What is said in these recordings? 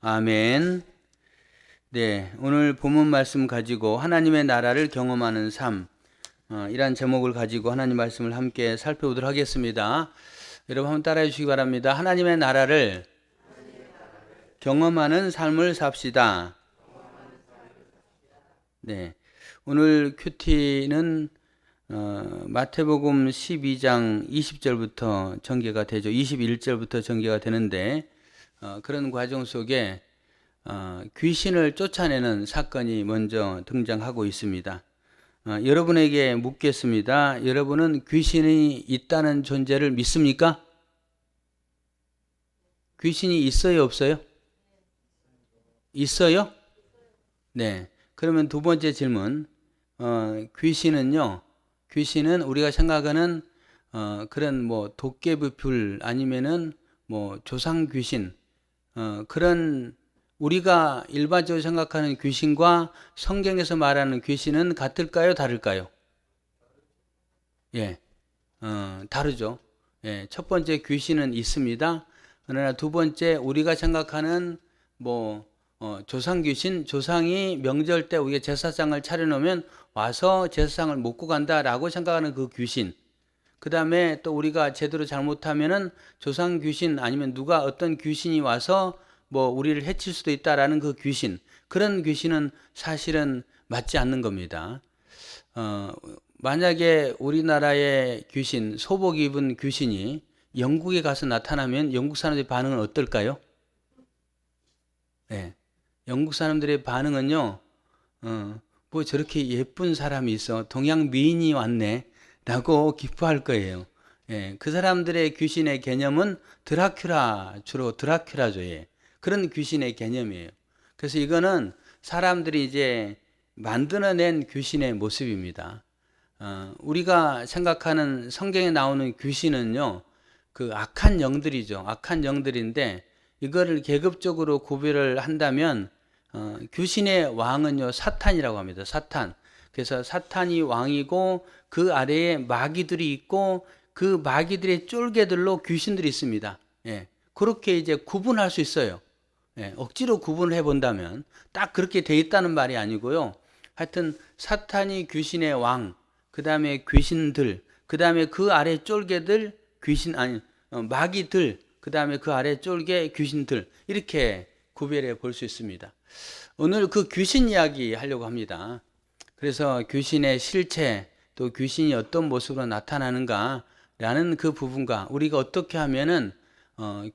아멘. 네, 오늘 본문 말씀 가지고 하나님의 나라를 경험하는 삶, 이란 제목을 가지고 하나님 말씀을 함께 살펴보도록 하겠습니다. 여러분 한번 따라해 주시기 바랍니다. 하나님의 나라를 경험하는 삶을 삽시다. 네, 오늘 큐티는 마태복음 12장 20절부터 전개가 되죠. 21절부터 전개가 되는데 그런 과정 속에 귀신을 쫓아내는 사건이 먼저 등장하고 있습니다. 여러분에게 묻겠습니다. 여러분은 귀신이 있다는 존재를 믿습니까? 귀신이 있어요, 없어요? 있어요? 네. 그러면 두 번째 질문. 귀신은 우리가 생각하는 그런 뭐 도깨비불 아니면은 뭐 조상 귀신, 그런 우리가 일반적으로 생각하는 귀신과 성경에서 말하는 귀신은 같을까요? 다를까요? 예, 다르죠. 예, 첫 번째 귀신은 있습니다. 그러나 두 번째 우리가 생각하는 뭐 조상 귀신, 조상이 명절 때 우리가 제사상을 차려놓으면 와서 제사상을 먹고 간다라고 생각하는 그 귀신. 그 다음에 또 우리가 제대로 잘못하면은 조상 귀신 아니면 누가 어떤 귀신이 와서 뭐 우리를 해칠 수도 있다라는 그 귀신, 그런 귀신은 사실은 맞지 않는 겁니다. 만약에 우리나라의 귀신, 소복 입은 귀신이 영국에 가서 나타나면 영국 사람들의 반응은 어떨까요? 네. 영국 사람들의 반응은요, 뭐 저렇게 예쁜 사람이 있어, 동양 미인이 왔네 라고 기뻐할 거예요. 예, 그 사람들의 귀신의 개념은 드라큘라, 주로 드라큘라죠. 예. 그런 귀신의 개념이에요. 그래서 이거는 사람들이 이제 만들어낸 귀신의 모습입니다. 우리가 생각하는 성경에 나오는 귀신은요, 그 악한 영들이죠. 악한 영들인데 이거를 계급적으로 구별을 한다면 귀신의 왕은요, 사탄이라고 합니다. 사탄. 그래서 사탄이 왕이고 그 아래에 마귀들이 있고 그 마귀들의 쫄개들로 귀신들이 있습니다. 예, 그렇게 이제 구분할 수 있어요. 예, 억지로 구분을 해본다면 딱 그렇게 돼 있다는 말이 아니고요. 하여튼 사탄이 귀신의 왕, 그 다음에 귀신들, 그 다음에 그 아래 쫄개들, 마귀들, 그 다음에 그 아래 쫄개 귀신들, 이렇게 구별해 볼 수 있습니다. 오늘 그 귀신 이야기 하려고 합니다. 그래서 귀신의 실체, 또 귀신이 어떤 모습으로 나타나는가 라는 그 부분과 우리가 어떻게 하면은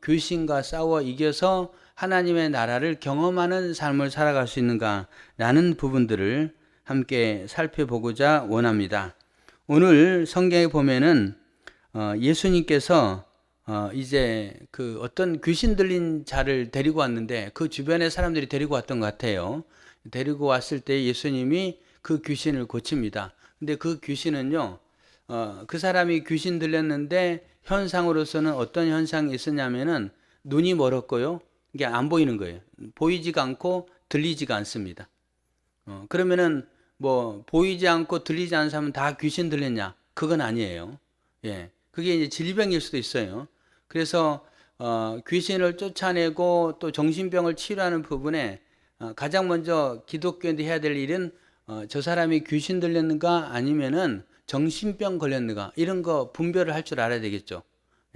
귀신과 싸워 이겨서 하나님의 나라를 경험하는 삶을 살아갈 수 있는가 라는 부분들을 함께 살펴보고자 원합니다. 오늘 성경에 보면은 예수님께서 이제 그 어떤 귀신 들린 자를 데리고 왔는데 그 주변에 사람들이 데리고 왔던 것 같아요. 데리고 왔을 때 예수님이 그 귀신을 고칩니다. 근데 그 귀신은요, 그 사람이 귀신 들렸는데 현상으로서는 어떤 현상이 있었냐면은 눈이 멀었고요. 이게 안 보이는 거예요. 보이지가 않고 들리지가 않습니다. 그러면은 뭐 보이지 않고 들리지 않는 사람은 다 귀신 들렸냐? 그건 아니에요. 예. 그게 이제 질병일 수도 있어요. 그래서 귀신을 쫓아내고 또 정신병을 치료하는 부분에 가장 먼저 기독교인들이 해야 될 일은 저 사람이 귀신 들렸는가 아니면은 정신병 걸렸는가 이런 거 분별을 할 줄 알아야 되겠죠.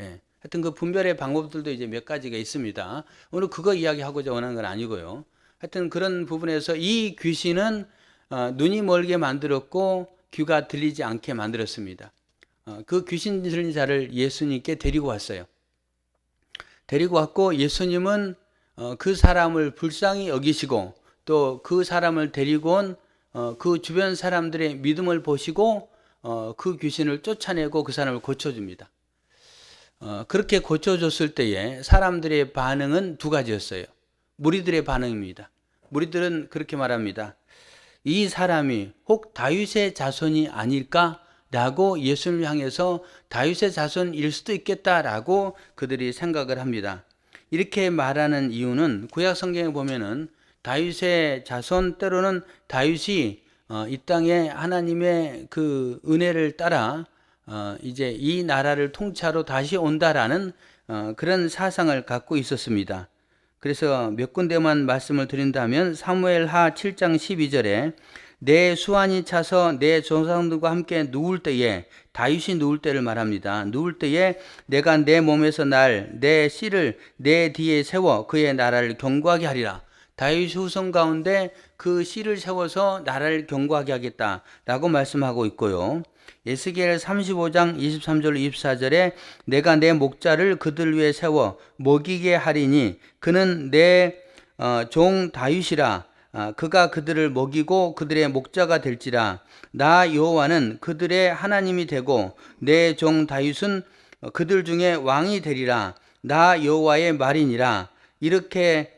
예. 하여튼 그 분별의 방법들도 이제 몇 가지가 있습니다. 오늘 그거 이야기하고자 원하는 건 아니고요. 하여튼 그런 부분에서 이 귀신은 눈이 멀게 만들었고 귀가 들리지 않게 만들었습니다. 그 귀신 들린 자를 예수님께 데리고 왔어요. 데리고 왔고 예수님은 그 사람을 불쌍히 여기시고 또 그 사람을 데리고 온 그 주변 사람들의 믿음을 보시고 그 귀신을 쫓아내고 그 사람을 고쳐줍니다. 그렇게 고쳐줬을 때에 사람들의 반응은 두 가지였어요. 무리들의 반응입니다. 무리들은 그렇게 말합니다. 이 사람이 혹 다윗의 자손이 아닐까? 라고 예수님을 향해서 다윗의 자손일 수도 있겠다라고 그들이 생각을 합니다. 이렇게 말하는 이유는 구약 성경에 보면은 다윗의 자손, 때로는 다윗이 이 땅에 하나님의 그 은혜를 따라 이제 이 나라를 통치하러 다시 온다라는 그런 사상을 갖고 있었습니다. 그래서 몇 군데만 말씀을 드린다면 사무엘하 7장 12절에 내 수완이 차서 내 조상들과 함께 누울 때에, 다윗이 누울 때를 말합니다. 누울 때에 내가 내 몸에서 내 씨를 내 뒤에 세워 그의 나라를 견고하게 하리라. 다윗 후손 가운데 그 씨를 세워서 나라를 견고하게 하겠다라고 말씀하고 있고요. 에스겔 35장 23절 24절에 내가 내 목자를 그들 위에 세워 먹이게 하리니 그는 내 종 다윗이라. 그가 그들을 먹이고 그들의 목자가 될지라. 나 여호와는 그들의 하나님이 되고 내 종 다윗은 그들 중에 왕이 되리라. 나 여호와의 말이니라. 이렇게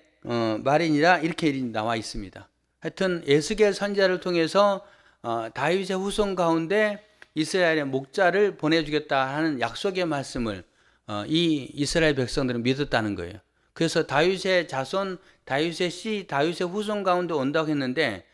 나와 있습니다. 하여튼 에스겔 선지자를 통해서 다윗의 후손 가운데 이스라엘의 목자를 보내주겠다 하는 약속의 말씀을 이 이스라엘 백성들은 믿었다는 거예요. 그래서 다윗의 자손, 다윗의 씨, 다윗의 후손 가운데 온다고 했는데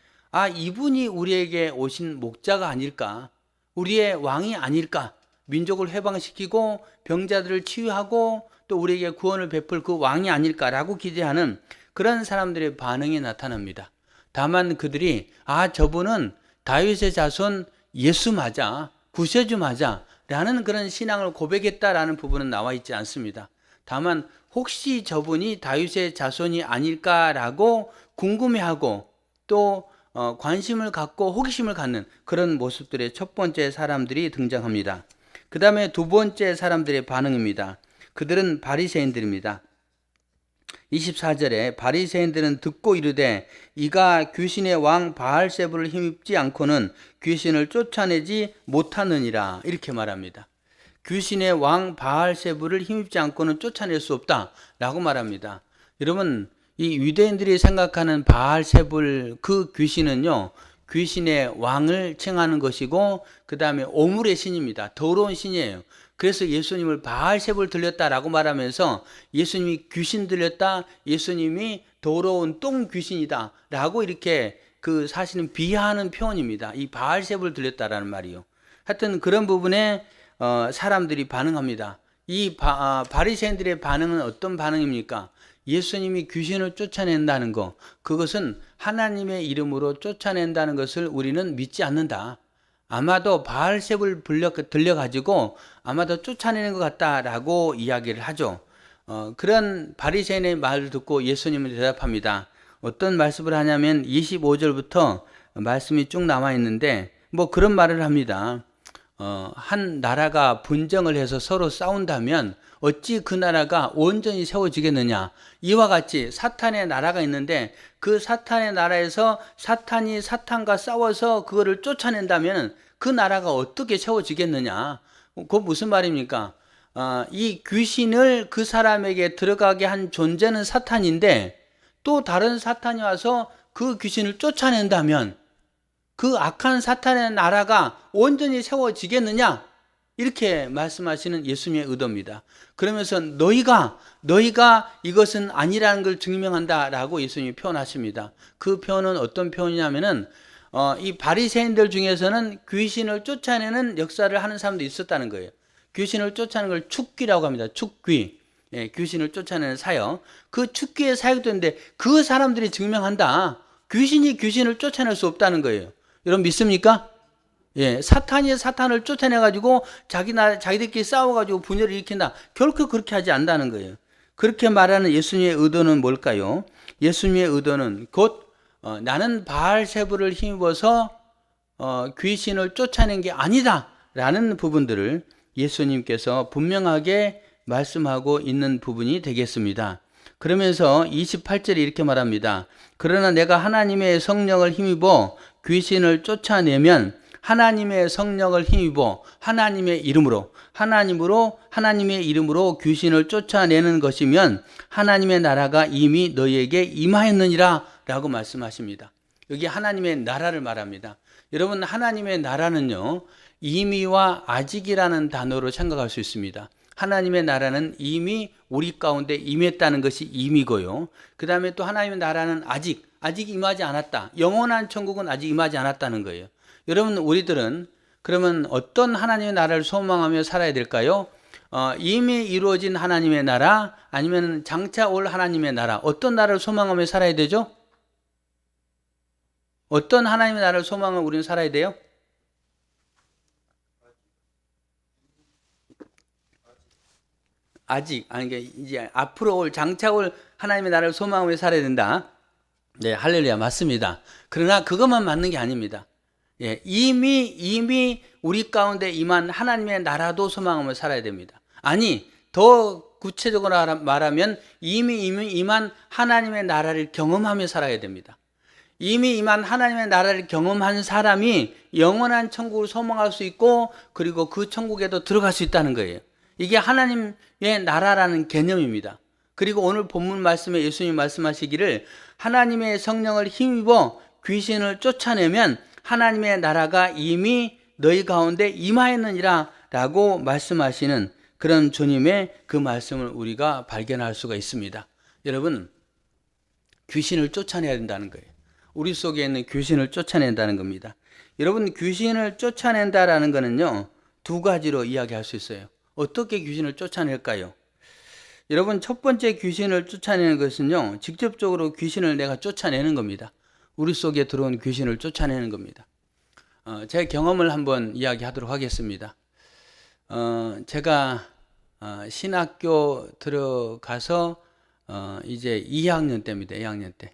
이분이 우리에게 오신 목자가 아닐까, 우리의 왕이 아닐까, 민족을 해방시키고 병자들을 치유하고 또 우리에게 구원을 베풀 그 왕이 아닐까라고 기대하는 그런 사람들의 반응이 나타납니다. 다만 그들이 저분은 다윗의 자손 예수 맞아, 구세주 맞아 라는 그런 신앙을 고백했다라는 부분은 나와 있지 않습니다. 다만 혹시 저분이 다윗의 자손이 아닐까라고 궁금해하고 또 관심을 갖고 호기심을 갖는 그런 모습들의 첫 번째 사람들이 등장합니다. 그 다음에 두 번째 사람들의 반응입니다. 그들은 바리새인들입니다. 24절에 바리새인들은 듣고 이르되 이가 귀신의 왕 바알세불을 힘입지 않고는 귀신을 쫓아내지 못하느니라 이렇게 말합니다. 귀신의 왕 바알세불을 힘입지 않고는 쫓아낼 수 없다라고 말합니다. 여러분, 이 유대인들이 생각하는 바알세불 그 귀신은요, 귀신의 왕을 칭하는 것이고 그 다음에 오물의 신입니다. 더러운 신이에요. 그래서 예수님을 바알세불 들렸다라고 말하면서 예수님이 귀신 들렸다, 예수님이 더러운 똥 귀신이다 라고 이렇게 그 사실은 비하하는 표현입니다. 이 바알세불 들렸다라는 말이요. 하여튼 그런 부분에 사람들이 반응합니다. 이 바리새인들의 반응은 어떤 반응입니까? 예수님이 귀신을 쫓아낸다는 거, 그것은 하나님의 이름으로 쫓아낸다는 것을 우리는 믿지 않는다. 아마도 바알세불 들려가지고 아마도 쫓아내는 것 같다라고 이야기를 하죠. 그런 바리새인의 말을 듣고 예수님은 대답합니다. 어떤 말씀을 하냐면 25절부터 말씀이 쭉 나와 있는데 그런 말을 합니다. 한 나라가 분쟁을 해서 서로 싸운다면 어찌 그 나라가 온전히 세워지겠느냐. 이와 같이 사탄의 나라가 있는데 그 사탄의 나라에서 사탄이 사탄과 싸워서 그거를 쫓아낸다면 그 나라가 어떻게 세워지겠느냐. 그거 무슨 말입니까? 이 귀신을 그 사람에게 들어가게 한 존재는 사탄인데 또 다른 사탄이 와서 그 귀신을 쫓아낸다면 그 악한 사탄의 나라가 온전히 세워지겠느냐? 이렇게 말씀하시는 예수님의 의도입니다. 그러면서 너희가 이것은 아니라는 걸 증명한다라고 예수님이 표현하십니다. 그 표현은 어떤 표현이냐면은 이 바리새인들 중에서는 귀신을 쫓아내는 역사를 하는 사람도 있었다는 거예요. 귀신을 쫓아내는 걸 축귀라고 합니다. 축귀. 예, 귀신을 쫓아내는 사역. 그 축귀의 사역도 있는데 그 사람들이 증명한다. 귀신이 귀신을 쫓아낼 수 없다는 거예요. 여러분 믿습니까? 예, 사탄이 사탄을 쫓아내가지고 자기들끼리 싸워가지고 분열을 일으킨다. 결코 그렇게 하지 않는다는 거예요. 그렇게 말하는 예수님의 의도는 뭘까요? 예수님의 의도는 곧 나는 바알세불을 힘입어서 귀신을 쫓아낸 게 아니다 라는 부분들을 예수님께서 분명하게 말씀하고 있는 부분이 되겠습니다. 그러면서 28절에 이렇게 말합니다. 그러나 내가 하나님의 성령을 힘입어 귀신을 쫓아내면 하나님의 성령을 힘입어 하나님의 이름으로 귀신을 쫓아내는 것이면 하나님의 나라가 이미 너희에게 임하였느니라 라고 말씀하십니다. 여기 하나님의 나라를 말합니다. 여러분, 하나님의 나라는요, 이미와 아직이라는 단어로 생각할 수 있습니다. 하나님의 나라는 이미 우리 가운데 임했다는 것이 임이고요. 그 다음에 또 하나님의 나라는 아직 임하지 않았다. 영원한 천국은 아직 임하지 않았다는 거예요. 여러분, 우리들은 그러면 어떤 하나님의 나라를 소망하며 살아야 될까요? 이미 이루어진 하나님의 나라 아니면 장차 올 하나님의 나라, 어떤 나라를 소망하며 살아야 되죠? 어떤 하나님의 나라를 소망하며 우리는 살아야 돼요? 아직 아니 이제 앞으로 올 장차 올 하나님의 나라를 소망하며 살아야 된다. 네, 할렐루야, 맞습니다. 그러나 그것만 맞는 게 아닙니다. 예, 이미 우리 가운데 임한 하나님의 나라도 소망하며 살아야 됩니다. 아니, 더 구체적으로 말하면 이미 임한 하나님의 나라를 경험하며 살아야 됩니다. 이미 임한 하나님의 나라를 경험한 사람이 영원한 천국을 소망할 수 있고, 그리고 그 천국에도 들어갈 수 있다는 거예요. 이게 하나님의 나라라는 개념입니다. 그리고 오늘 본문 말씀에 예수님이 말씀하시기를 하나님의 성령을 힘입어 귀신을 쫓아내면 하나님의 나라가 이미 너희 가운데 임하였느니라 라고 말씀하시는 그런 주님의 그 말씀을 우리가 발견할 수가 있습니다. 여러분, 귀신을 쫓아내야 된다는 거예요. 우리 속에 있는 귀신을 쫓아낸다는 겁니다. 여러분, 귀신을 쫓아낸다라는 거는요, 두 가지로 이야기할 수 있어요. 어떻게 귀신을 쫓아낼까요? 여러분, 첫 번째 귀신을 쫓아내는 것은요, 직접적으로 귀신을 내가 쫓아내는 겁니다. 우리 속에 들어온 귀신을 쫓아내는 겁니다. 제 경험을 한번 이야기하도록 하겠습니다. 제가 신학교 들어가서 이제 2학년 때입니다. 2학년 때.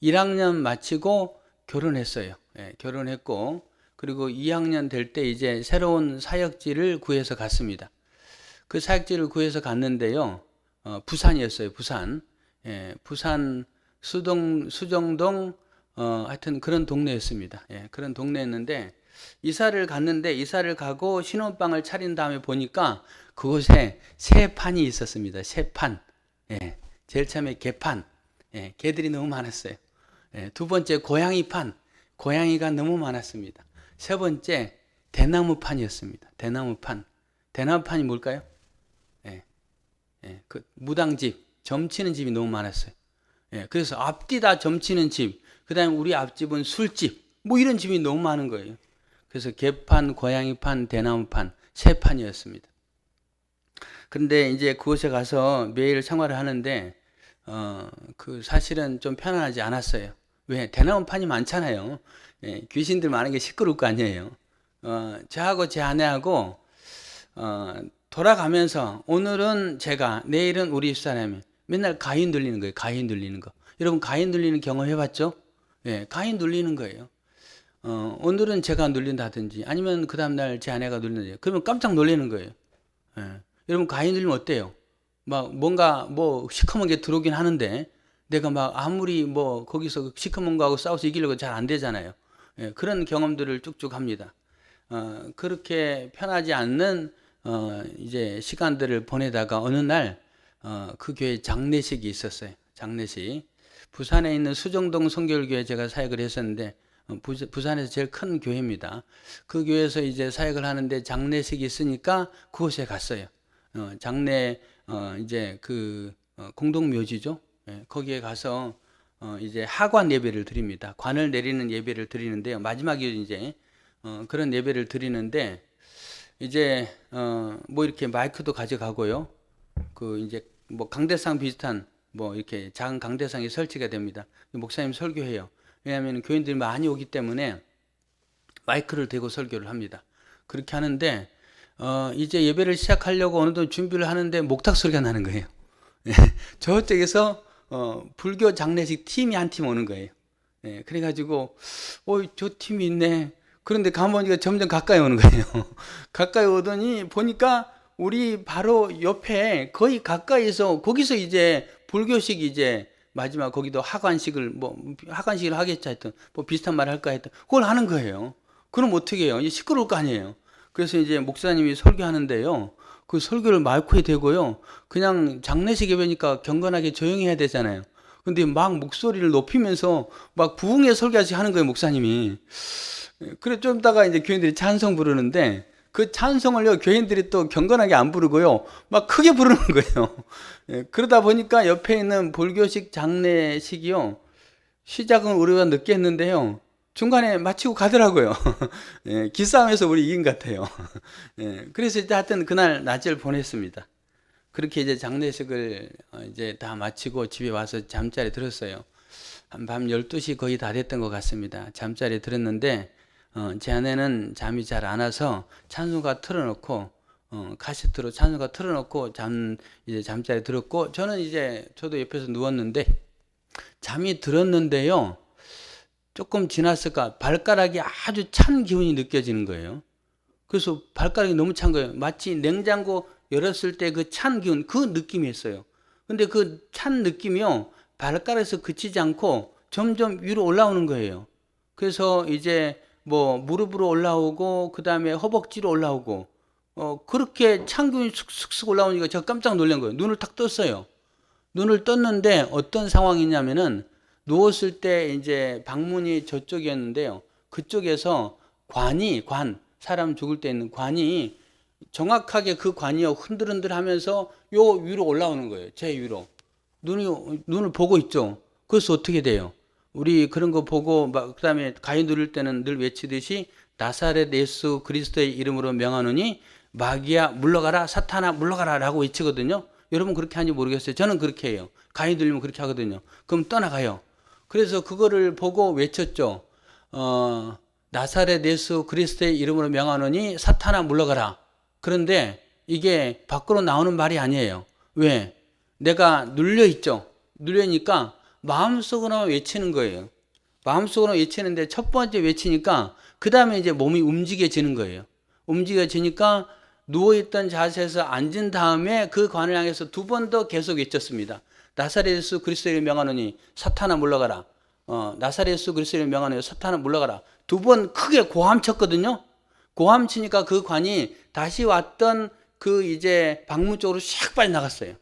1학년 마치고 결혼했어요. 예, 결혼했고, 그리고 2학년 될 때 이제 새로운 사역지를 구해서 갔습니다. 그 사역지를 구해서 갔는데요, 부산이었어요. 부산. 예, 부산 수정동 하여튼 그런 동네였습니다. 예, 그런 동네였는데 이사를 갔는데, 이사를 가고 신혼방을 차린 다음에 보니까 그곳에 새 판이 있었습니다. 새 판. 예, 제일 처음에 개판. 예, 개들이 너무 많았어요. 예, 두 번째 고양이판. 고양이가 너무 많았습니다. 세 번째 대나무판이었습니다. 대나무판. 대나무판이 뭘까요? 그 무당집, 점치는 집이 너무 많았어요. 예, 그래서 앞뒤 다 점치는 집, 그 다음에 우리 앞집은 술집, 뭐 이런 집이 너무 많은 거예요. 그래서 개판, 고양이판, 대나무판, 세 판이었습니다. 그런데 이제 그곳에 가서 매일 생활을 하는데, 그 사실은 좀 편안하지 않았어요. 왜? 대나무판이 많잖아요. 예, 귀신들 많은 게 시끄러울 거 아니에요. 저하고 제 아내하고, 돌아가면서 오늘은 제가, 내일은 우리 집사람이 맨날 가위 눌리는 거예요. 가위 눌리는 거. 여러분, 가위 눌리는 경험 해봤죠? 예, 가위 눌리는 거예요. 오늘은 제가 눌린다든지 아니면 그 다음날 제 아내가 눌린다든지 그러면 깜짝 놀라는 거예요. 예. 여러분, 가위 눌리면 어때요? 막 뭔가 뭐 시커먼 게 들어오긴 하는데 내가 막 아무리 뭐 거기서 시커먼 거하고 싸워서 이기려고 잘 안 되잖아요. 예, 그런 경험들을 쭉쭉 합니다. 그렇게 편하지 않는 이제 시간들을 보내다가 어느 날 그 교회 장례식이 있었어요. 장례식. 부산에 있는 수정동 성결교회 제가 사역을 했었는데, 부산에서 제일 큰 교회입니다. 그 교회에서 이제 사역을 하는데 장례식이 있으니까 그곳에 갔어요. 장례 이제 그 공동묘지죠. 예, 거기에 가서 이제 하관 예배를 드립니다. 관을 내리는 예배를 드리는데요. 마지막에 이제 그런 예배를 드리는데 이제 뭐 이렇게 마이크도 가져가고요. 그 이제 뭐 강대상 비슷한 뭐 이렇게 작은 강대상이 설치가 됩니다. 목사님 설교해요. 왜냐하면 교인들이 많이 오기 때문에 마이크를 대고 설교를 합니다. 그렇게 하는데 이제 예배를 시작하려고 어느덧 준비를 하는데 목탁 소리가 나는 거예요. 저쪽에서 불교 장례식 팀이 한 팀 오는 거예요. 그래가지고 저 팀이 있네. 그런데 가보니까 점점 가까이 오는 거예요. 가까이 오더니 보니까 우리 바로 옆에 거의 가까이서 거기서 이제 불교식 이제 마지막 거기도 하관식을 하겠자 했던 뭐 비슷한 말 할까 했던 그걸 하는 거예요. 그럼 어떻게 해요? 이제 시끄러울 거 아니에요. 그래서 이제 목사님이 설교하는데요. 그 설교를 마이크에 대고요. 그냥 장례식 예배니까 경건하게 조용히 해야 되잖아요. 근데 막 목소리를 높이면서 막 부흥의 설교하시 하는 거예요, 목사님이. 그래 좀 있다가 이제 교인들이 찬송 부르는데 그 찬송을요 교인들이 또 경건하게 안 부르고요 막 크게 부르는 거예요. 그러다 보니까 옆에 있는 불교식 장례식이요 시작은 우리가 늦게 했는데요 중간에 마치고 가더라고요. 예, 기싸움에서 우리 이긴 것 같아요. 예, 그래서 이제 하여튼 그날 낮을 보냈습니다. 그렇게 이제 장례식을 이제 다 마치고 집에 와서 잠자리 들었어요. 한 밤 12시 거의 다 됐던 것 같습니다. 잠자리 들었는데, 제 아내는 잠이 잘 안 와서 찬송가 틀어놓고, 카세트로 찬송가 틀어놓고 이제 잠자리 들었고, 저도 옆에서 누웠는데, 잠이 들었는데요. 조금 지났을까, 발가락이 아주 찬 기운이 느껴지는 거예요. 그래서 발가락이 너무 찬 거예요. 마치 냉장고 열었을 때 그 찬 기운, 그 느낌이었어요. 근데 그 찬 느낌이요, 발가락에서 그치지 않고 점점 위로 올라오는 거예요. 그래서 이제 뭐 무릎으로 올라오고, 그 다음에 허벅지로 올라오고, 그렇게 찬 기운이 쑥쑥 올라오니까 제가 깜짝 놀란 거예요. 눈을 탁 떴어요. 눈을 떴는데 어떤 상황이냐면은, 누웠을 때 이제 방문이 저쪽이었는데요. 그쪽에서 사람 죽을 때 있는 관이 정확하게 그 관이요, 흔들흔들 하면서 요 위로 올라오는 거예요. 제 위로. 눈을 보고 있죠. 그래서 어떻게 돼요? 우리 그런 거 보고, 그 다음에 가위 누를 때는 늘 외치듯이, 나사렛 예수 그리스도의 이름으로 명하노니 마귀야 물러가라, 사탄아 물러가라 라고 외치거든요. 여러분 그렇게 하는지 모르겠어요. 저는 그렇게 해요. 가위 누르면 그렇게 하거든요. 그럼 떠나가요. 그래서 그거를 보고 외쳤죠. 나사렛 예수 그리스도의 이름으로 명하노니 사탄아 물러가라. 그런데 이게 밖으로 나오는 말이 아니에요. 왜? 내가 눌려있죠. 눌려니까 마음속으로만 외치는 거예요. 마음속으로 외치는데 첫 번째 외치니까 그 다음에 이제 몸이 움직여지는 거예요. 움직여지니까 누워있던 자세에서 앉은 다음에 그 관을 향해서 두 번 더 계속 외쳤습니다. 나사렛 예수 그리스도를 명하노니 사탄아 물러가라. 나사렛 예수 그리스도를 명하노니 사탄아 물러가라. 두 번 크게 고함쳤거든요. 고함치니까 그 관이 다시 왔던 그 이제 방문 쪽으로 샥 빠져나갔어요.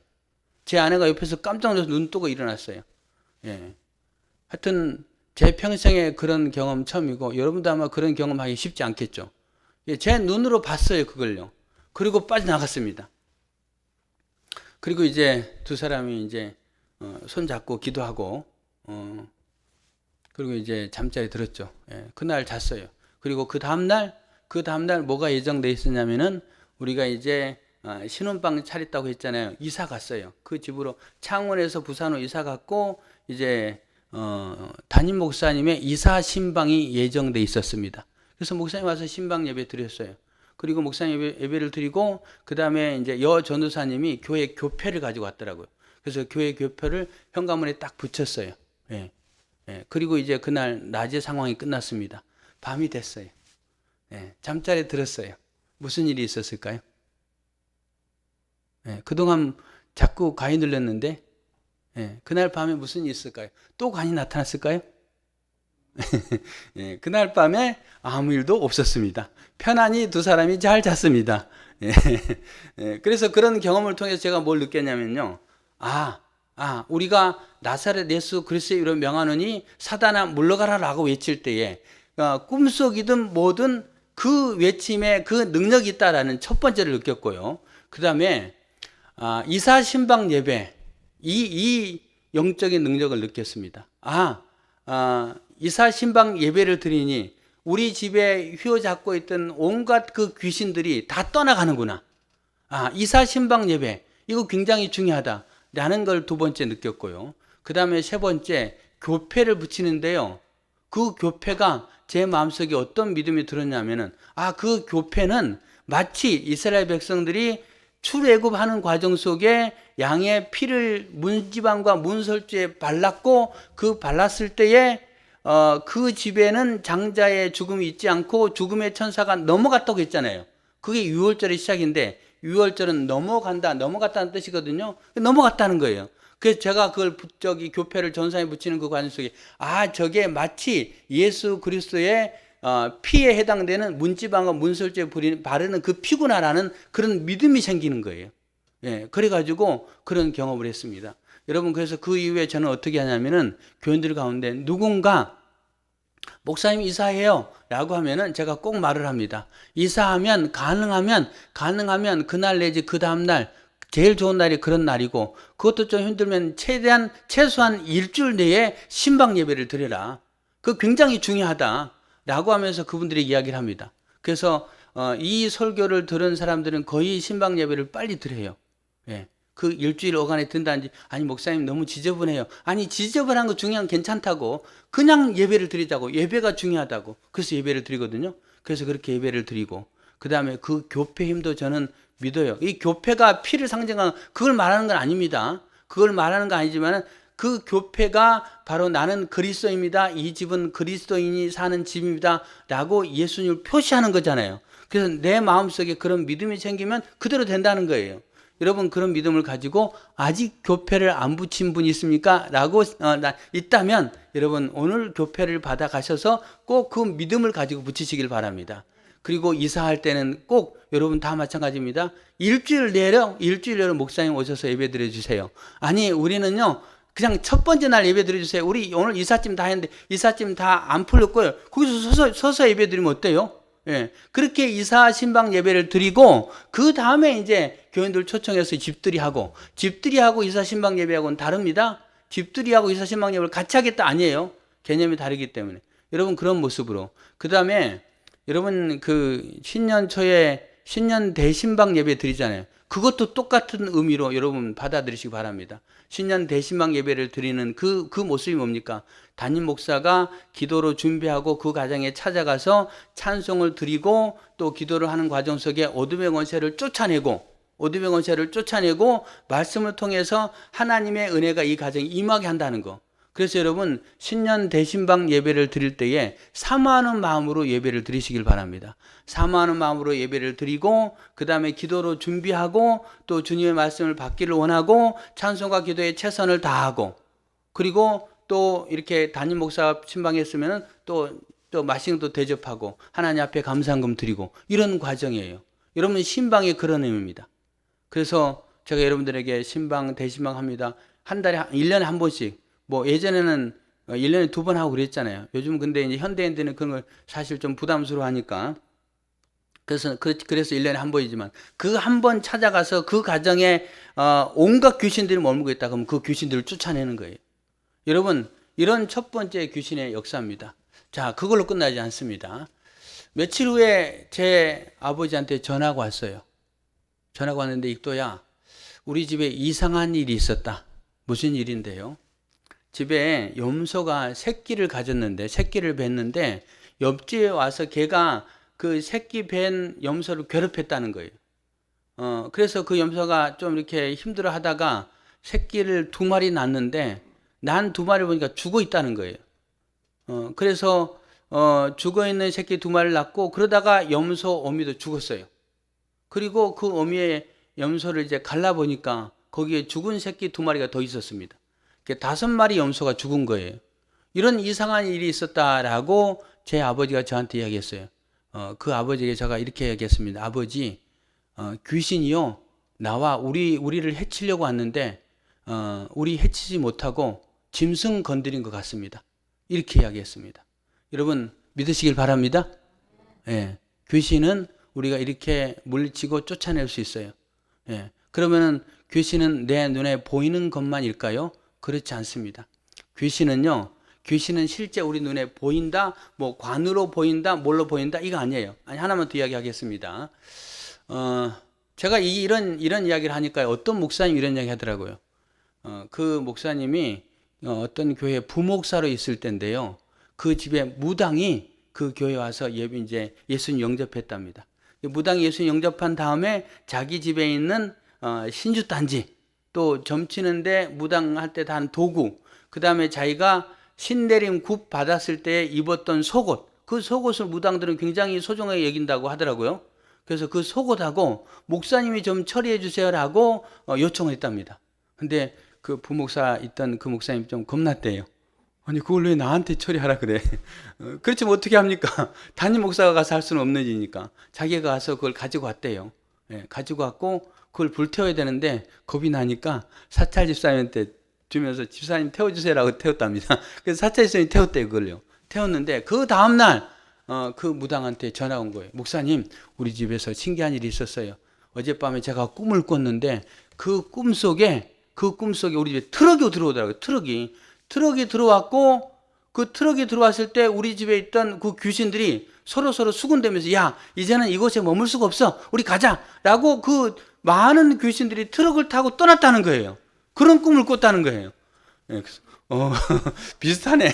제 아내가 옆에서 깜짝 놀라서 눈 뜨고 일어났어요. 예. 하여튼 제 평생에 그런 경험 처음이고, 여러분도 아마 그런 경험하기 쉽지 않겠죠. 예, 제 눈으로 봤어요, 그걸요. 그리고 빠져나갔습니다. 그리고 이제 두 사람이 이제 손 잡고 기도하고, 그리고 이제 잠자리 들었죠. 예, 그날 잤어요. 그리고 그 다음날 뭐가 예정돼 있었냐면은, 우리가 이제 신혼방 차렸다고 했잖아요. 이사 갔어요. 그 집으로 창원에서 부산으로 이사 갔고, 이제 담임 목사님의 이사 신방이 예정돼 있었습니다. 그래서 목사님 와서 신방 예배 드렸어요. 그리고 목사님 예배를 드리고, 그 다음에 이제 전도사님이 교회 교패를 가지고 왔더라고요. 그래서 교회 교패를 현관문에 딱 붙였어요. 예. 예. 그리고 이제 그날 낮에 상황이 끝났습니다. 밤이 됐어요. 예. 잠자리에 들었어요. 무슨 일이 있었을까요? 예. 그동안 자꾸 관이 눌렸는데, 예. 그날 밤에 무슨 일이 있을까요? 또 관이 나타났을까요? 예. 그날 밤에 아무 일도 없었습니다. 편안히 두 사람이 잘 잤습니다. 예. 예. 그래서 그런 경험을 통해서 제가 뭘 느꼈냐면요. 우리가 나사렛 예수 그리스도의 이름으로 명하노니 사단아 물러가라 라고 외칠 때에, 꿈속이든 뭐든 그 외침에 그 능력이 있다라는 첫 번째를 느꼈고요. 그 다음에 이사 신방 예배, 이 영적인 능력을 느꼈습니다. 이사 신방 예배를 드리니 우리 집에 휘어잡고 있던 온갖 그 귀신들이 다 떠나가는구나. 이사 신방 예배, 이거 굉장히 중요하다 라는 걸 두 번째 느꼈고요. 그 다음에 세 번째, 교패를 붙이는데요. 그 교패가 제 마음속에 어떤 믿음이 들었냐면은, 그 교패는 마치 이스라엘 백성들이 출애굽하는 과정 속에 양의 피를 문지방과 문설주에 발랐고, 그 발랐을 때에 그 집에는 장자의 죽음이 있지 않고 죽음의 천사가 넘어갔다고 했잖아요. 그게 유월절의 시작인데, 유월절은 넘어갔다는 뜻이거든요. 넘어갔다는 거예요. 그래서 제가 그걸 교패를 전사에 붙이는 그 과정 속에, 저게 마치 예수 그리스도의 피에 해당되는 문지방과 문설주에 바르는 그 피구나라는 그런 믿음이 생기는 거예요. 예, 그래가지고 그런 경험을 했습니다. 여러분, 그래서 그 이후에 저는 어떻게 하냐면은, 교인들 가운데 누군가 목사님 이사해요 라고 하면은 제가 꼭 말을 합니다. 이사하면 가능하면 그날 내지 그 다음날, 제일 좋은 날이 그런 날이고, 그것도 좀 힘들면 최소한 일주일 내에 신방 예배를 드려라. 그 굉장히 중요하다라고 하면서 그분들이 이야기를 합니다. 그래서 이 설교를 들은 사람들은 거의 신방 예배를 빨리 드려요. 예. 그 일주일 어간에 든다는지, 아니 목사님 너무 지저분해요. 아니 지저분한 거 중요한 괜찮다고. 그냥 예배를 드리자고. 예배가 중요하다고. 그래서 예배를 드리거든요. 그래서 그렇게 예배를 드리고, 그 다음에 그 교회 힘도 저는 믿어요. 이 교회가 피를 상징하는, 그걸 말하는 건 아닙니다. 그걸 말하는 건 아니지만 그 교회가 바로 나는 그리스도입니다. 이 집은 그리스도인이 사는 집입니다. 라고 예수님을 표시하는 거잖아요. 그래서 내 마음속에 그런 믿음이 생기면 그대로 된다는 거예요. 여러분, 그런 믿음을 가지고 아직 교회를 안 붙인 분 있습니까? 라고 있다면 여러분 오늘 교회를 받아 가셔서 꼭 그 믿음을 가지고 붙이시길 바랍니다. 그리고 이사할 때는 꼭 여러분 다 마찬가지입니다. 일주일 내로 목사님 오셔서 예배 드려주세요. 아니 우리는요 그냥 첫 번째 날 예배 드려주세요. 우리 오늘 이삿짐 다 했는데 이삿짐 다 안 풀렸고요. 거기서 서서 예배 드리면 어때요? 예. 그렇게 이사 신방 예배를 드리고 그 다음에 이제 교인들 초청해서 집들이 하고 이사 신방 예배하고는 다릅니다. 집들이하고 이사 신방 예배를 같이 하겠다 아니에요. 개념이 다르기 때문에. 여러분 그런 모습으로. 그 다음에 여러분 그 신년 초에 신년 대신방 예배 드리잖아요. 그것도 똑같은 의미로 여러분 받아들이시기 바랍니다. 신년 대신방 예배를 드리는 그 모습이 뭡니까? 담임 목사가 기도로 준비하고 그 가정에 찾아가서 찬송을 드리고 또 기도를 하는 과정 속에 어둠의 권세를 쫓아내고 말씀을 통해서 하나님의 은혜가 이 가정에 임하게 한다는 거. 그래서 여러분 신년 대신방 예배를 드릴 때에 사모하는 마음으로 예배를 드리시길 바랍니다. 사모하는 마음으로 예배를 드리고 그 다음에 기도로 준비하고 또 주님의 말씀을 받기를 원하고 찬송과 기도에 최선을 다하고 그리고 또 이렇게 담임 목사 신방했으면 또 맛있는 것도 대접하고 하나님 앞에 감사한금 드리고 이런 과정이에요. 여러분 신방이 그런 의미입니다. 그래서 제가 여러분들에게 신방 대신방 합니다. 한 달에 1년에 한 번씩 뭐 예전에는 1년에 2번 하고 그랬잖아요. 요즘 근데 이제 현대인들은 그런 걸 사실 좀 부담스러워 하니까 그래서 1년에 한 번이지만 그 한 번 찾아가서 그 가정에 온갖 귀신들이 머물고 있다 그러면 그 귀신들을 쫓아내는 거예요. 여러분 이런 첫 번째 귀신의 역사입니다. 자, 그걸로 끝나지 않습니다. 며칠 후에 제 아버지한테 전화가 왔어요. 전화가 왔는데 익도야 우리 집에 이상한 일이 있었다. 무슨 일인데요? 집에 염소가 새끼를 뱄는데 옆집에 와서 걔가 그 새끼 뵌 염소를 괴롭혔다는 거예요. 그래서 그 염소가 좀 이렇게 힘들어 하다가 새끼를 2마리 낳았는데 난 2마리 보니까 죽어 있다는 거예요. 그래서 죽어 있는 새끼 2마리를 낳고 그러다가 염소 어미도 죽었어요. 그리고 그 어미의 염소를 이제 갈라보니까 거기에 죽은 새끼 2마리가 더 있었습니다. 5마리 염소가 죽은 거예요. 이런 이상한 일이 있었다라고 제 아버지가 저한테 이야기했어요. 그 아버지에게 제가 이렇게 얘기했습니다. 아버지, 귀신이요 나와 우리를 해치려고 왔는데 우리 해치지 못하고 짐승 건드린 것 같습니다. 이렇게 이야기했습니다. 여러분 믿으시길 바랍니다. 예, 귀신은 우리가 이렇게 물리치고 쫓아낼 수 있어요. 예, 그러면은 귀신은 내 눈에 보이는 것만일까요? 그렇지 않습니다. 귀신은 실제 우리 눈에 보인다, 뭐 관으로 보인다, 뭘로 보인다 이거 아니에요. 아니 하나만 더 이야기하겠습니다. 제가 이런 이야기를 하니까 어떤 목사님 이런 이야기 하더라고요. 그 목사님이 어떤 교회 부목사로 있을 때인데요. 그 집에 무당이 그 교회 와서 이제 예수님 영접했답니다. 무당이 예수님 영접한 다음에 자기 집에 있는 신주단지 또 점치는데 무당할 때 단 도구 그 다음에 자기가 신내림 굽 받았을 때 입었던 속옷 그 속옷을 무당들은 굉장히 소중하게 여긴다고 하더라고요. 그래서 그 속옷하고 목사님이 좀 처리해 주세요라고 요청을 했답니다. 근데 그 부목사 있던 그 목사님 좀 겁났대요. 아니 그걸 왜 나한테 처리하라 그래. 그렇지만 어떻게 합니까? 담임 목사가 가서 할 수는 없는 일이니까 자기가 가서 그걸 가지고 왔대요. 예, 가지고 왔고 그걸 불태워야 되는데 겁이 나니까 사찰 집사님한테 주면서 집사님 태워주세요라고 태웠답니다. 그래서 사찰 집사님이 태웠대요. 그걸요. 태웠는데 그 다음날 그 무당한테 전화 온 거예요. 목사님 우리 집에서 신기한 일이 있었어요. 어젯밤에 제가 꿈을 꿨는데 그 꿈속에 우리 집에 트럭이 들어오더라고요. 트럭이 들어왔고 그 트럭이 들어왔을 때 우리 집에 있던 그 귀신들이 서로 수군대면서 야, 이제는 이곳에 머물 수가 없어. 우리 가자. 라고 그 많은 귀신들이 트럭을 타고 떠났다는 거예요. 그런 꿈을 꿨다는 거예요. 예, 그래서 비슷하네.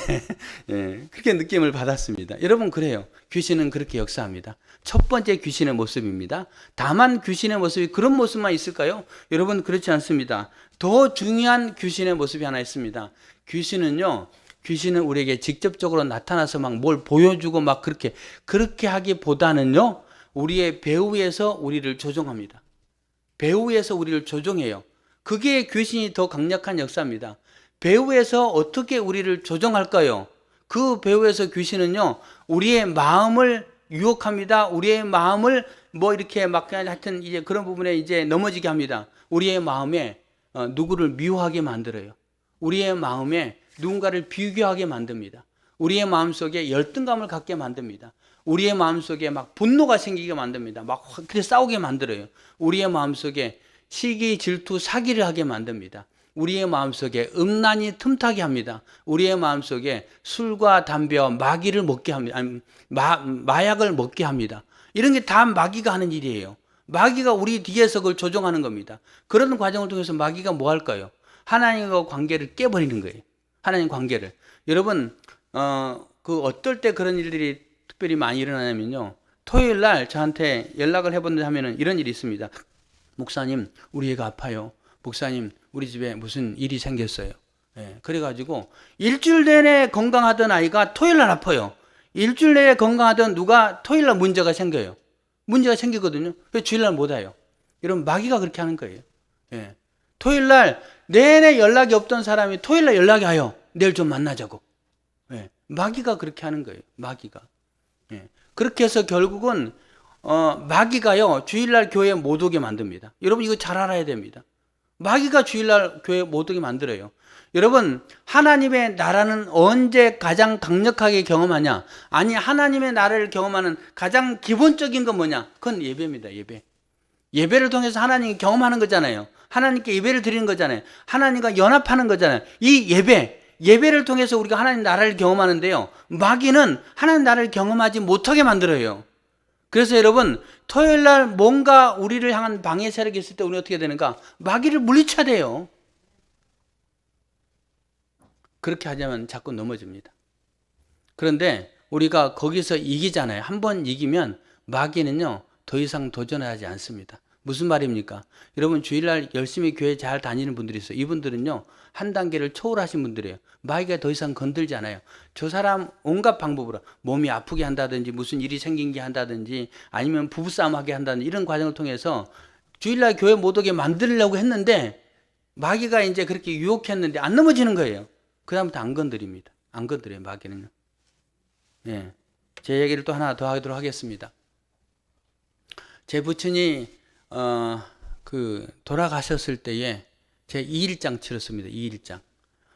예, 그렇게 느낌을 받았습니다. 여러분, 그래요. 귀신은 그렇게 역사합니다. 첫 번째 귀신의 모습입니다. 다만 귀신의 모습이 그런 모습만 있을까요? 여러분, 그렇지 않습니다. 더 중요한 귀신의 모습이 하나 있습니다. 귀신은 우리에게 직접적으로 나타나서 막 뭘 보여주고 막 그렇게 하기보다는요, 우리의 배후에서 우리를 조종합니다. 배후에서 우리를 조종해요. 그게 귀신이 더 강력한 역사입니다. 배후에서 어떻게 우리를 조종할까요? 그 배후에서 귀신은요, 우리의 마음을 유혹합니다. 우리의 마음을 뭐 이렇게 막 하여튼 이제 그런 부분에 이제 넘어지게 합니다. 우리의 마음에 누구를 미워하게 만들어요. 우리의 마음에 누군가를 비교하게 만듭니다. 우리의 마음속에 열등감을 갖게 만듭니다. 우리의 마음속에 막 분노가 생기게 만듭니다. 막 그렇게 싸우게 만들어요. 우리의 마음속에 시기, 질투, 사기를 하게 만듭니다. 우리의 마음속에 음란이 틈타게 합니다. 우리의 마음속에 술과 담배와 마귀를 먹게 합니다. 아니, 마약을 먹게 합니다. 이런 게 다 마귀가 하는 일이에요. 마귀가 우리 뒤에서 그걸 조종하는 겁니다. 그런 과정을 통해서 마귀가 뭐 할까요? 하나님과 관계를 깨버리는 거예요. 하나님 관계를. 여러분, 그 어떨 때 그런 일들이 특별히 많이 일어나냐면요. 토요일 날 저한테 연락을 해본다 하면은 이런 일이 있습니다. 목사님, 우리 애가 아파요. 목사님, 우리 집에 무슨 일이 생겼어요. 예, 그래가지고 일주일 내내 건강하던 아이가 토요일 날 아파요. 일주일 내내 건강하던 누가 토요일 날 문제가 생겨요. 문제가 생기거든요. 그래서 주일 날 못 와요. 여러분, 마귀가 그렇게 하는 거예요. 예. 토요일 날 내내 연락이 없던 사람이 토요일 날 연락이 와요. 내일 좀 만나자고. 예. 마귀가 그렇게 하는 거예요. 마귀가. 예. 그렇게 해서 결국은 마귀가요, 주일날 교회에 못 오게 만듭니다. 여러분, 이거 잘 알아야 됩니다. 마귀가 주일날 교회에 못 오게 만들어요. 여러분, 하나님의 나라는 언제 가장 강력하게 경험하냐? 아니, 하나님의 나라를 경험하는 가장 기본적인 건 뭐냐? 그건 예배입니다. 예배. 예배를 통해서 하나님이 경험하는 거잖아요. 하나님께 예배를 드리는 거잖아요. 하나님과 연합하는 거잖아요. 이 예배를 통해서 우리가 하나님 나라를 경험하는데요, 마귀는 하나님 나라를 경험하지 못하게 만들어요. 그래서 여러분, 토요일 날 뭔가 우리를 향한 방해 세력이 있을 때 우리는 어떻게 되는가? 마귀를 물리쳐야 돼요. 그렇게 하자면 자꾸 넘어집니다. 그런데 우리가 거기서 이기잖아요. 한번 이기면 마귀는요, 더 이상 도전하지 않습니다. 무슨 말입니까? 여러분, 주일날 열심히 교회 잘 다니는 분들이 있어요. 이분들은요, 한 단계를 초월하신 분들이에요. 마귀가 더 이상 건들지 않아요. 저 사람 온갖 방법으로 몸이 아프게 한다든지 무슨 일이 생긴 게 한다든지 아니면 부부싸움 하게 한다든지 이런 과정을 통해서 주일날 교회 못 오게 만들려고 했는데 마귀가 이제 그렇게 유혹했는데 안 넘어지는 거예요. 그 다음부터 안 건드립니다. 안 건드려요, 마귀는요. 예. 제 얘기를 또 하나 더 하도록 하겠습니다. 제 부친이 돌아가셨을 때에 제 2일장 치렀습니다. 2일장.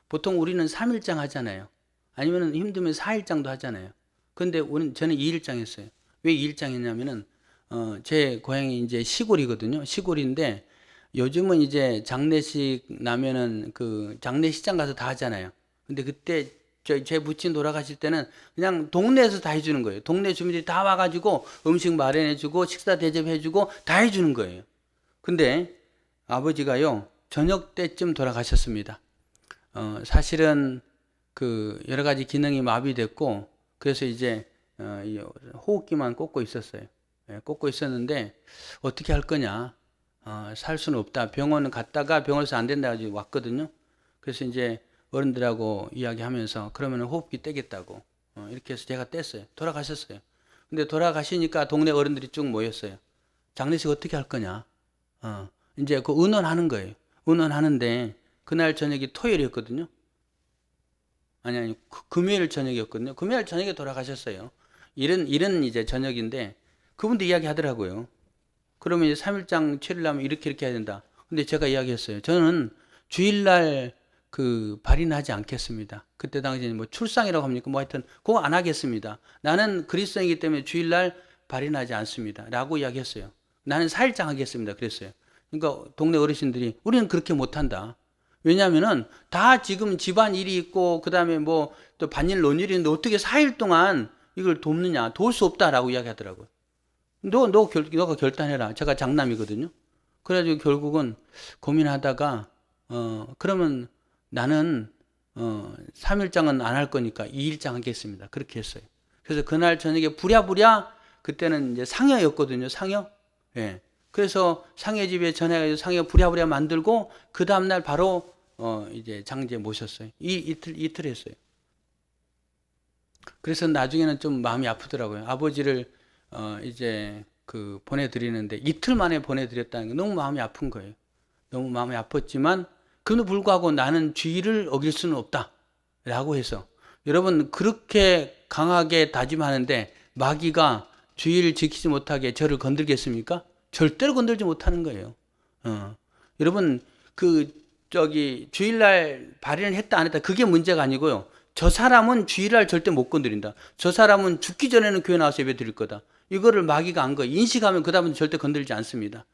보통 우리는 3일장 하잖아요. 아니면 힘들면 4일장도 하잖아요. 근데 저는 2일장 했어요. 왜 2일장 했냐면은 제 고향이 이제 시골이거든요. 시골인데 요즘은 이제 장례식 나면은 그 장례식장 가서 다 하잖아요. 근데 그때 제 부친 돌아가실 때는 그냥 동네에서 다 해주는 거예요. 동네 주민들이 다 와가지고 음식 마련해주고 식사 대접해주고 다 해주는 거예요. 근데 아버지가요, 저녁 때쯤 돌아가셨습니다. 사실은 그 여러 가지 기능이 마비됐고, 그래서 이제 호흡기만 꽂고 있었어요. 예, 꽂고 있었는데 어떻게 할 거냐? 살 수는 없다. 병원 갔다가 병원에서 안 된다 가지고 왔거든요. 그래서 이제 어른들하고 이야기하면서 그러면 호흡기 떼겠다고 이렇게 해서 제가 뗐어요. 돌아가셨어요. 근데 돌아가시니까 동네 어른들이 쭉 모였어요. 장례식 어떻게 할 거냐? 이제 그 의논하는 거예요. 의논하는데 그날 저녁이 토요일이었거든요. 아니 금요일 저녁이었거든요. 금요일 저녁에 돌아가셨어요. 이런 이제 저녁인데 그분도 이야기하더라고요. 그러면 이제 3일장 치르려면 이렇게 해야 된다. 근데 제가 이야기했어요. 저는 주일날 발인하지 않겠습니다. 그때 당시에는 뭐 출상이라고 합니까? 뭐 하여튼 그거 안 하겠습니다. 나는 그리스도이기 때문에 주일날 발인하지 않습니다. 라고 이야기했어요. 나는 4일장 하겠습니다. 그랬어요. 그러니까 동네 어르신들이 우리는 그렇게 못한다. 왜냐하면은 다 지금 집안 일이 있고 그다음에 뭐 또 반일 논일이 있는데 어떻게 4일 동안 이걸 돕느냐? 도울 수 없다라고 이야기하더라고요. 너가 결단해라. 제가 장남이거든요. 그래가지고 결국은 고민하다가 그러면 나는 3일장은 안 할 거니까 2일장 하겠습니다. 그렇게 했어요. 그래서 그날 저녁에 부랴부랴 그때는 이제 상여였거든요. 상여. 예. 그래서 상여 집에 전해가지고 상여 부랴부랴 만들고 그 다음날 바로 이제 장제 모셨어요. 이틀 했어요. 그래서 나중에는 좀 마음이 아프더라고요. 아버지를 이제 그 보내드리는데 이틀 만에 보내드렸다는 게 너무 마음이 아픈 거예요. 너무 마음이 아팠지만 그럼에도 불구하고 나는 주의를 어길 수는 없다라고 해서 여러분 그렇게 강하게 다짐하는데 마귀가 주의를 지키지 못하게 저를 건들겠습니까? 절대로 건들지 못하는 거예요. 여러분 주일날 발인을 했다 안 했다 그게 문제가 아니고요. 저 사람은 주일날 절대 못 건드린다. 저 사람은 죽기 전에는 교회 나와서 예배 드릴 거다. 이거를 마귀가 안 거예요. 인식하면 그 다음은 절대 건들지 않습니다.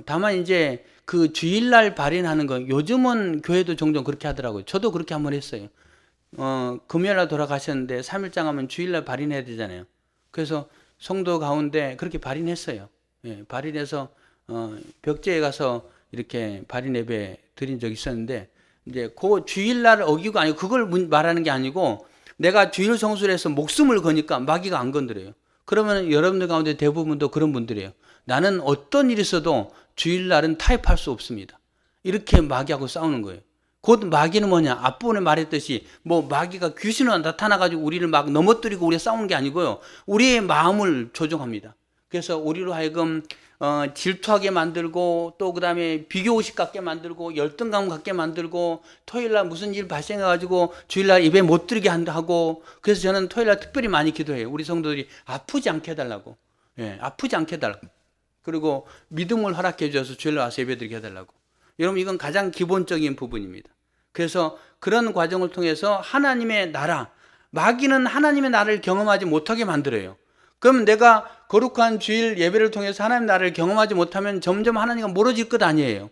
다만 이제 그 주일날 발인하는 거 요즘은 교회도 종종 그렇게 하더라고요. 저도 그렇게 한번 했어요. 금요일날 돌아가셨는데 3일장 하면 주일날 발인해야 되잖아요. 그래서 성도 가운데 그렇게 발인했어요. 예, 발인해서 벽제에 가서 이렇게 발인 예배 드린 적이 있었는데 이제 그 주일날 어기고 아니고 그걸 말하는 게 아니고 내가 주일 성수를 해서 목숨을 거니까 마귀가 안 건드려요. 그러면 여러분들 가운데 대부분도 그런 분들이에요. 나는 어떤 일이 있어도 주일날은 타협할 수 없습니다. 이렇게 마귀하고 싸우는 거예요. 곧 마귀는 뭐냐? 앞부분에 말했듯이 뭐 마귀가 귀신으로 나타나가지고 우리를 막 넘어뜨리고 우리가 싸우는 게 아니고요. 우리의 마음을 조종합니다. 그래서 우리로 하여금 질투하게 만들고 또 그다음에 비교의식 갖게 만들고 열등감 갖게 만들고 토요일날 무슨 일 발생해가지고 주일날 예배 못 드리게 하고 그래서 저는 토요일날 특별히 많이 기도해요. 우리 성도들이 아프지 않게 해달라고. 예, 아프지 않게 해달라고. 그리고 믿음을 허락해 주셔서 주일날 와서 예배 드리게 해달라고. 여러분 이건 가장 기본적인 부분입니다. 그래서 그런 과정을 통해서 하나님의 나라, 마귀는 하나님의 나라를 경험하지 못하게 만들어요. 그럼 내가 거룩한 주일 예배를 통해서 하나님 나라를 경험하지 못하면 점점 하나님과 멀어질 것 아니에요.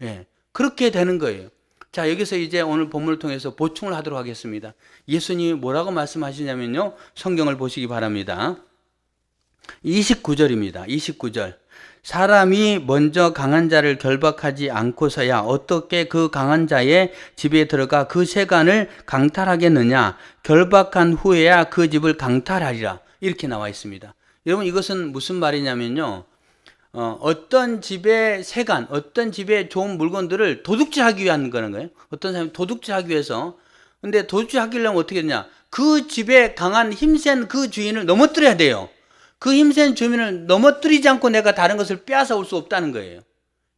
예, 그렇게 되는 거예요. 자, 여기서 이제 오늘 본문을 통해서 보충을 하도록 하겠습니다. 예수님이 뭐라고 말씀하시냐면요. 성경을 보시기 바랍니다. 29절입니다. 29절. 사람이 먼저 강한 자를 결박하지 않고서야 어떻게 그 강한 자의 집에 들어가 그 세간을 강탈하겠느냐. 결박한 후에야 그 집을 강탈하리라. 이렇게 나와 있습니다. 여러분 이것은 무슨 말이냐면요. 어떤 집의 세간, 어떤 집의 좋은 물건들을 도둑질하기 위한 거예요. 어떤 사람이 도둑질하기 위해서. 근데 도둑질하려면 어떻게 되냐. 그 집에 강한 힘센 그 주인을 넘어뜨려야 돼요. 그 힘센 주민을 넘어뜨리지 않고 내가 다른 것을 빼앗아 올 수 없다는 거예요.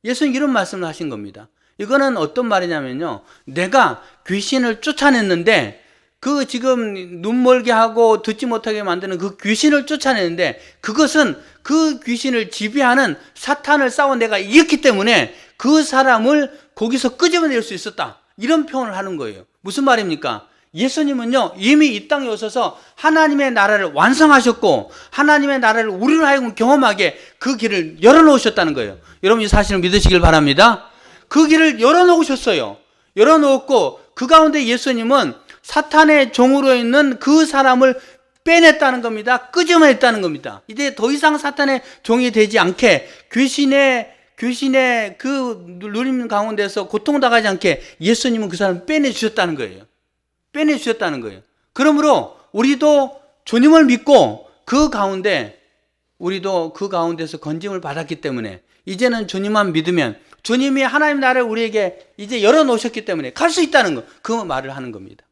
예수는 이런 말씀을 하신 겁니다. 이거는 어떤 말이냐면요. 내가 귀신을 쫓아냈는데 그 지금 눈멀게 하고 듣지 못하게 만드는 그 귀신을 쫓아내는데 그것은 그 귀신을 지배하는 사탄을 싸워 내가 이겼기 때문에 그 사람을 거기서 끄집어낼 수 있었다. 이런 표현을 하는 거예요. 무슨 말입니까? 예수님은요 이미 이 땅에 오셔서 하나님의 나라를 완성하셨고 하나님의 나라를 우리로 하여금 경험하게 그 길을 열어놓으셨다는 거예요. 여러분 이 사실을 믿으시길 바랍니다. 그 길을 열어놓으셨어요. 열어놓았고 그 가운데 예수님은 사탄의 종으로 있는 그 사람을 빼냈다는 겁니다. 끄집어냈다는 겁니다. 이제 더 이상 사탄의 종이 되지 않게 귀신의 그 누림 가운데서 고통당하지 않게 예수님은 그 사람을 빼내주셨다는 거예요. 빼내주셨다는 거예요. 그러므로 우리도 주님을 믿고 우리도 그 가운데서 건짐을 받았기 때문에 이제는 주님만 믿으면 주님이 하나님 나라를 우리에게 이제 열어놓으셨기 때문에 갈 수 있다는 거, 그 말을 하는 겁니다.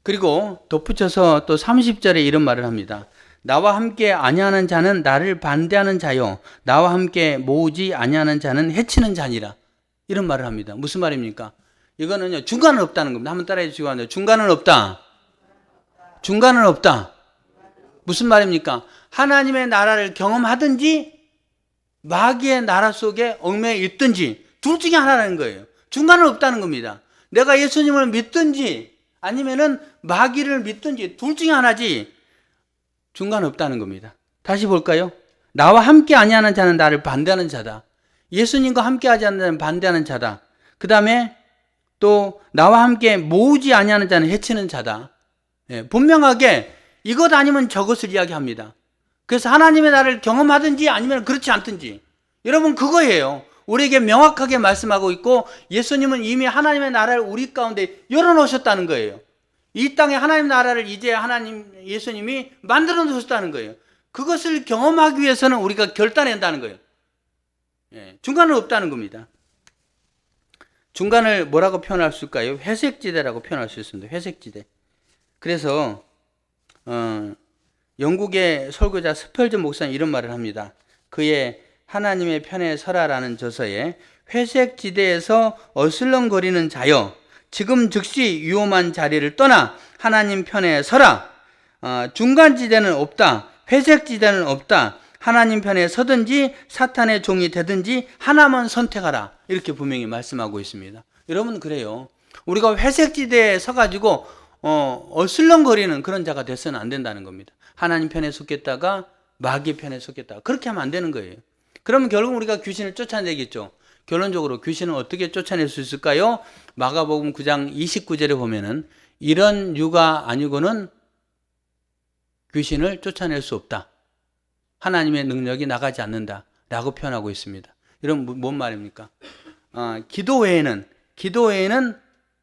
그리고 덧붙여서 또 30절에 이런 말을 합니다. 나와 함께 아니하는 자는 나를 반대하는 자요 나와 함께 모으지 아니하는 자는 해치는 자니라. 이런 말을 합니다. 무슨 말입니까? 이거는요 중간은 없다는 겁니다. 한번 따라해 주시기 바랍니다. 중간은 없다. 중간은 없다. 무슨 말입니까? 하나님의 나라를 경험하든지 마귀의 나라 속에 얽매여 있든지 둘 중에 하나라는 거예요. 중간은 없다는 겁니다. 내가 예수님을 믿든지 아니면은 마귀를 믿든지 둘 중에 하나지 중간 없다는 겁니다. 다시 볼까요? 나와 함께 아니하는 자는 나를 반대하는 자다. 예수님과 함께 하지 않는 자는 반대하는 자다. 그 다음에 또 나와 함께 모으지 아니하는 자는 해치는 자다. 예, 분명하게 이것 아니면 저것을 이야기합니다. 그래서 하나님의 나라를 경험하든지 아니면 그렇지 않든지, 여러분 그거예요. 우리에게 명확하게 말씀하고 있고, 예수님은 이미 하나님의 나라를 우리 가운데 열어놓으셨다는 거예요. 이 땅에 하나님의 나라를 이제 예수님이 만들어 놓으셨다는 거예요. 그것을 경험하기 위해서는 우리가 결단한다는 거예요. 예, 중간은 없다는 겁니다. 중간을 뭐라고 표현할 수 있을까요? 회색지대라고 표현할 수 있습니다. 회색지대. 그래서 영국의 설교자 스펄전 목사는 이런 말을 합니다. 그의 하나님의 편에 서라라는 저서에 회색지대에서 어슬렁거리는 자여 지금 즉시 위험한 자리를 떠나 하나님 편에 서라. 중간지대는 없다. 회색지대는 없다. 하나님 편에 서든지 사탄의 종이 되든지 하나만 선택하라. 이렇게 분명히 말씀하고 있습니다. 여러분 그래요. 우리가 회색지대에 서가지고 어슬렁거리는 그런 자가 돼서는 안 된다는 겁니다. 하나님 편에 속겠다가 마귀 편에 속겠다가 그렇게 하면 안 되는 거예요. 그러면 결국 우리가 귀신을 쫓아내겠죠. 결론적으로 귀신을 어떻게 쫓아낼 수 있을까요? 마가복음 9장 29절에 보면은 이런 유가 아니고는 귀신을 쫓아낼 수 없다. 하나님의 능력이 나가지 않는다 라고 표현하고 있습니다. 이런 뭔 말입니까? 기도 외에는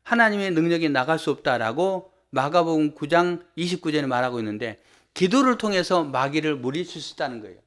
하나님의 능력이 나갈 수 없다라고 마가복음 9장 29절에 말하고 있는데, 기도를 통해서 마귀를 물리칠 수 있다는 거예요.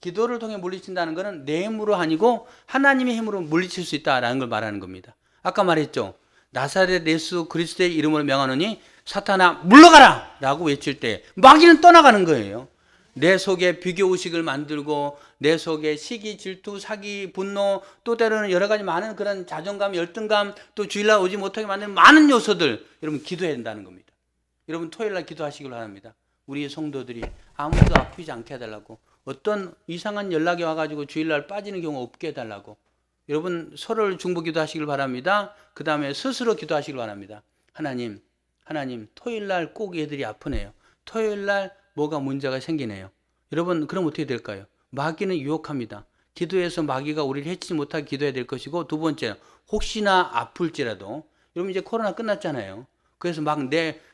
기도를 통해 물리친다는 것은 내 힘으로 아니고 하나님의 힘으로 물리칠 수 있다라는 걸 말하는 겁니다. 아까 말했죠. 나사렛 예수 그리스도의 이름으로 명하노니 사탄아 물러가라 라고 외칠 때 마귀는 떠나가는 거예요. 내 속에 비교의식을 만들고 내 속에 시기, 질투, 사기, 분노, 또 때로는 여러 가지 많은 그런 자존감, 열등감, 또 주일날 오지 못하게 만드는 많은 요소들, 여러분 기도해야 된다는 겁니다. 여러분 토요일날 기도하시길 바랍니다. 우리 성도들이 아무도 아프지 않게 해달라고, 어떤 이상한 연락이 와가지고 주일날 빠지는 경우 없게 해달라고, 여러분 서로를 중보 기도하시길 바랍니다. 그 다음에 스스로 기도하시길 바랍니다. 하나님 토요일날 꼭 애들이 아프네요. 토요일날 뭐가 문제가 생기네요. 여러분 그럼 어떻게 될까요? 마귀는 유혹합니다. 기도해서 마귀가 우리를 해치지 못하게 기도해야 될 것이고, 두 번째 혹시나 아플지라도, 여러분 이제 코로나 끝났잖아요. 그래서 막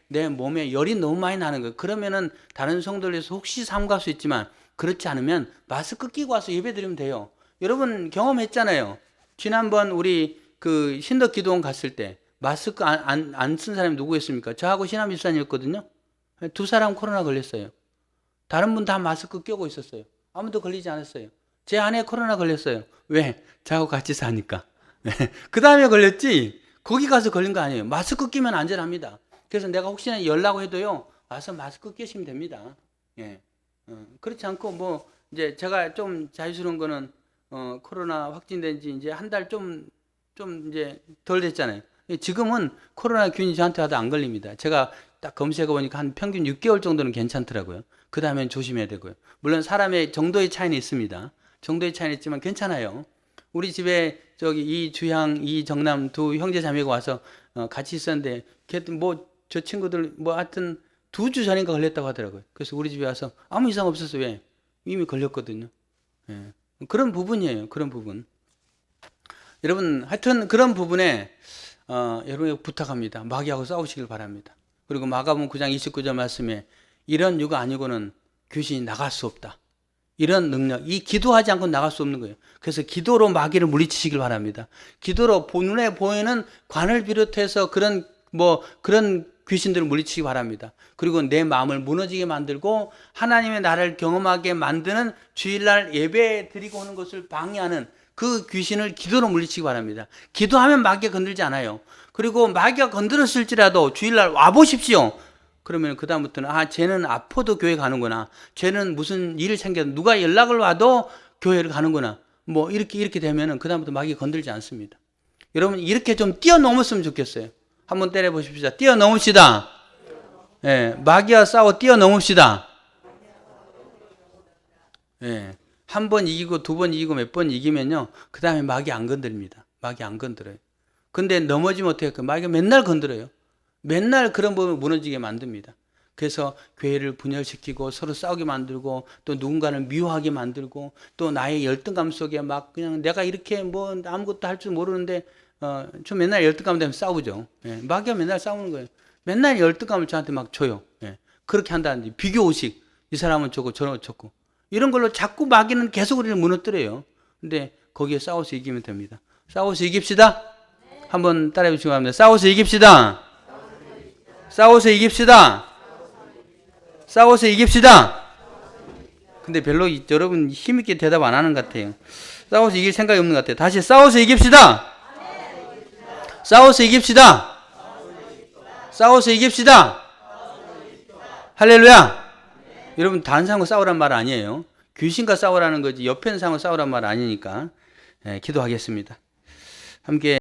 내 몸에 열이 너무 많이 나는 거예요. 그러면은 다른 성도들에서 혹시 삼갈 수 있지만, 그렇지 않으면 마스크 끼고 와서 예배 드리면 돼요. 여러분 경험했잖아요. 지난번 우리 그 신덕 기도원 갔을 때 마스크 안 쓴 사람이 누구였습니까? 저하고 신한 집사님이었거든요. 두 사람 코로나 걸렸어요. 다른 분 다 마스크 끼고 있었어요. 아무도 걸리지 않았어요. 제 아내 코로나 걸렸어요. 왜? 저하고 같이 사니까. 그 다음에 걸렸지 거기 가서 걸린 거 아니에요. 마스크 끼면 안전합니다. 그래서 내가 혹시나 열라고 해도요, 와서 마스크 끼시면 됩니다. 예. 그렇지 않고 뭐 이제 제가 좀 자유스러운 거는 코로나 확진된 지 이제 한 달 좀 이제 덜 됐잖아요. 지금은 코로나 균이 저한테 와도 안 걸립니다. 제가 딱 검색해 보니까 한 평균 6개월 정도는 괜찮더라고요. 그 다음엔 조심해야 되고요. 물론 사람의 정도의 차이는 있습니다. 정도의 차이는 있지만 괜찮아요. 우리 집에 저기 이주향, 이정남 두 형제 자매가 와서 같이 있었는데, 뭐 저 친구들 뭐 하여튼 2주 전인가 걸렸다고 하더라고요. 그래서 우리 집에 와서 아무 이상 없었어요. 왜? 이미 걸렸거든요. 예. 그런 부분이에요. 그런 부분. 여러분 하여튼 그런 부분에 여러분에게 부탁합니다. 마귀하고 싸우시길 바랍니다. 그리고 마가복음 9장 29절 말씀에 이런 유가 아니고는 귀신이 나갈 수 없다. 이런 능력, 이 기도하지 않고 나갈 수 없는 거예요. 그래서 기도로 마귀를 물리치시길 바랍니다. 기도로 눈에 보이는 관을 비롯해서 그런 귀신들을 물리치기 바랍니다. 그리고 내 마음을 무너지게 만들고 하나님의 나라를 경험하게 만드는 주일날 예배 드리고 오는 것을 방해하는 그 귀신을 기도로 물리치기 바랍니다. 기도하면 마귀가 건들지 않아요. 그리고 마귀가 건드렸을지라도 주일날 와보십시오. 그러면 그 다음부터는 쟤는 아파도 교회 가는구나. 쟤는 무슨 일을 챙겨도 누가 연락을 와도 교회를 가는구나. 뭐 이렇게 되면은 그 다음부터 마귀가 건들지 않습니다. 여러분 이렇게 좀 뛰어넘었으면 좋겠어요. 한번 때려보십시다. 뛰어넘읍시다. 예, 마귀와 싸워 뛰어넘읍시다. 예, 한 번 이기고 두 번 이기고 몇 번 이기면요, 그 다음에 마귀 안 건드립니다. 마귀 안 건드려요. 근데 넘어지면 어떻게 할까요? 마귀가 맨날 건드려요. 맨날 그런 법을 무너지게 만듭니다. 그래서 교회를 분열시키고 서로 싸우게 만들고, 또 누군가를 미워하게 만들고, 또 나의 열등감 속에 막 그냥 내가 이렇게 뭐 아무것도 할 줄 모르는데 저 맨날 열등감 되면 싸우죠. 예, 마귀가 맨날 싸우는 거예요. 맨날 열등감을 저한테 막 줘요. 예, 그렇게 한다든지 비교의식, 이 사람은 좋고 저는 좋고 이런 걸로 자꾸 마귀는 계속 우리를 무너뜨려요. 근데 거기에 싸워서 이기면 됩니다. 싸워서 이깁시다. 한번 따라해 주시기 바랍니다. 싸워서 이깁시다. 싸워서 이깁시다. 싸워서 이깁시다. 근데 별로 여러분 힘있게 대답 안 하는 것 같아요. 싸워서 이길 생각이 없는 것 같아요. 다시 싸워서 이깁시다. 싸워서 이깁시다. 싸워서 이깁시다. 할렐루야. 여러분 다른 사람과 싸우란 말 아니에요. 귀신과 싸우라는 거지 옆에 있는 사람과 싸우란 말 아니니까. 기도하겠습니다. 함께